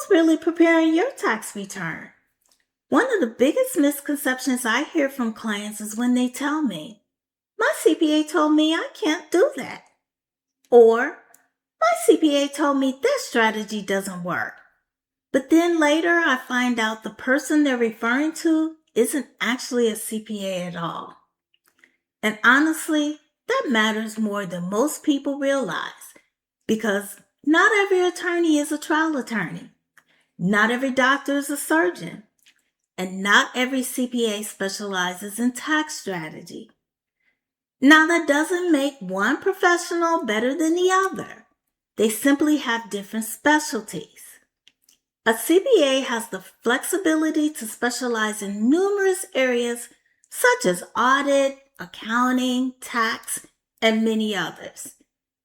Who's really preparing your tax return? One of the biggest misconceptions I hear from clients is when they tell me, my CPA told me I can't do that. Or, my CPA told me this strategy doesn't work. But then later I find out the person they're referring to isn't actually a CPA at all. And honestly, that matters more than most people realize because not every attorney is a trial attorney. Not every doctor is a surgeon. And not every CPA specializes in tax strategy. Now, that doesn't make one professional better than the other. They simply have different specialties. A CPA has the flexibility to specialize in numerous areas such as audit, accounting, tax, and many others.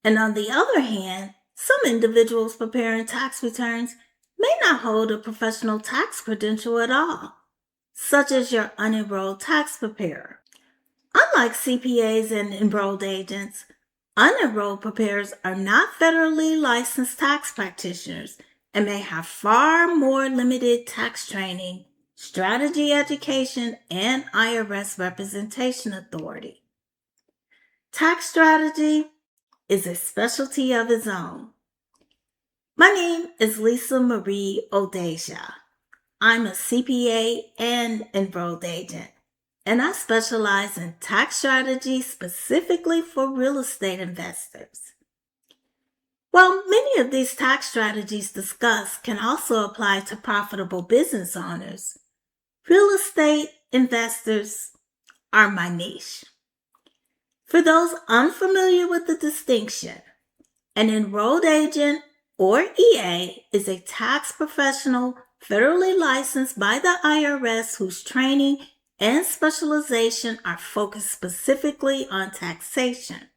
And on the other hand, some individuals preparing tax returns may not hold a professional tax credential at all, such as your unenrolled tax preparer. Unlike CPAs and enrolled agents, unenrolled preparers are not federally licensed tax practitioners and may have far more limited tax training, strategy education, and IRS representation authority. Tax strategy is a specialty of its own. My name is Lisa Marie Odeja. I'm a CPA and enrolled agent, and I specialize in tax strategy specifically for real estate investors. While many of these tax strategies discussed can also apply to profitable business owners, real estate investors are my niche. For those unfamiliar with the distinction, an enrolled agent or EA is a tax professional federally licensed by the IRS whose training and specialization are focused specifically on taxation.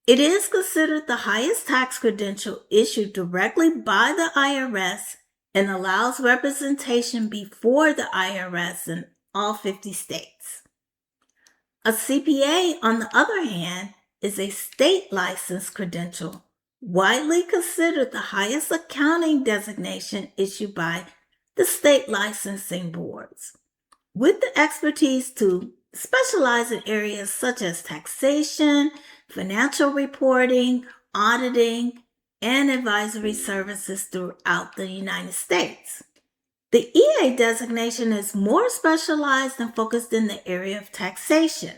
It is considered the highest tax credential issued directly by the IRS and allows representation before the IRS in all 50 states. A CPA, on the other hand, is a state licensed credential, widely considered the highest accounting designation issued by the state licensing boards, with the expertise to specialize in areas such as taxation, financial reporting, auditing, and advisory services throughout the United States. The EA designation is more specialized and focused in the area of taxation,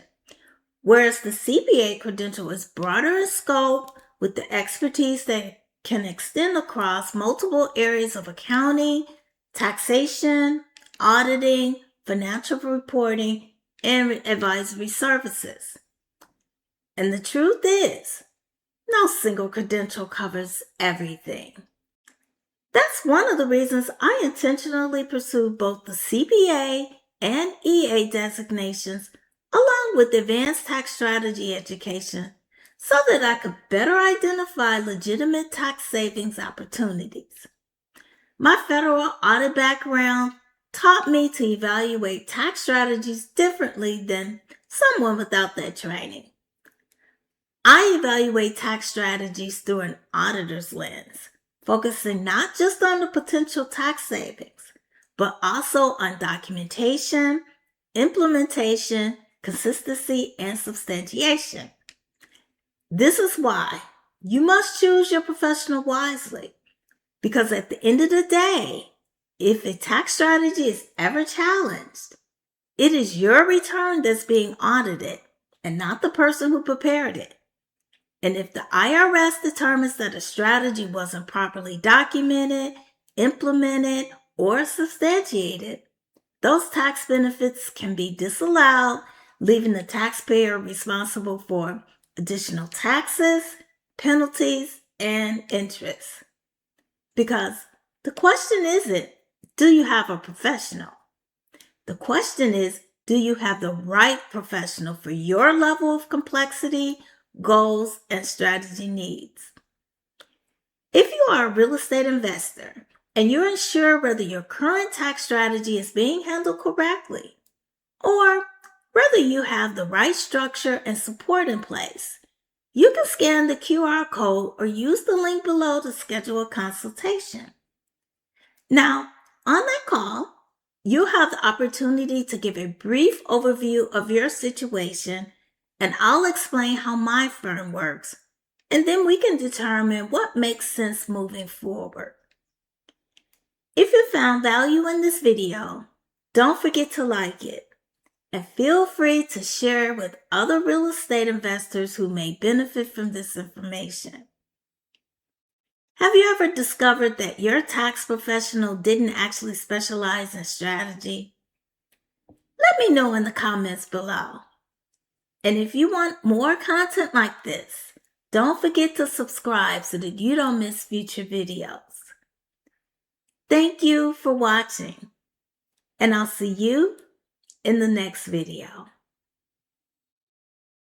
whereas the CPA credential is broader in scope with the expertise that can extend across multiple areas of accounting, taxation, auditing, financial reporting, and advisory services. And the truth is, no single credential covers everything. That's one of the reasons I intentionally pursue both the CPA and EA designations along with advanced tax strategy education so that I could better identify legitimate tax savings opportunities. My federal audit background taught me to evaluate tax strategies differently than someone without that training. I evaluate tax strategies through an auditor's lens, focusing not just on the potential tax savings, but also on documentation, implementation, consistency, and substantiation. This is why you must choose your professional wisely, because at the end of the day, if a tax strategy is ever challenged, it is your return that's being audited and not the person who prepared it. And if the IRS determines that a strategy wasn't properly documented, implemented, or substantiated, those tax benefits can be disallowed, leaving the taxpayer responsible for additional taxes, penalties, and interest. Because the question isn't, do you have a professional? The question is, do you have the right professional for your level of complexity, goals, and strategy needs? If you are a real estate investor and you're unsure whether your current tax strategy is being handled correctly, or whether you have the right structure and support in place, you can scan the QR code or use the link below to schedule a consultation. Now, on that call, you'll have the opportunity to give a brief overview of your situation, and I'll explain how my firm works, and then we can determine what makes sense moving forward. If you found value in this video, don't forget to like it, and feel free to share it with other real estate investors who may benefit from this information. Have you ever discovered that your tax professional didn't actually specialize in strategy? Let me know in the comments below. And if you want more content like this, don't forget to subscribe so that you don't miss future videos. Thank you for watching, and I'll see you in the next video.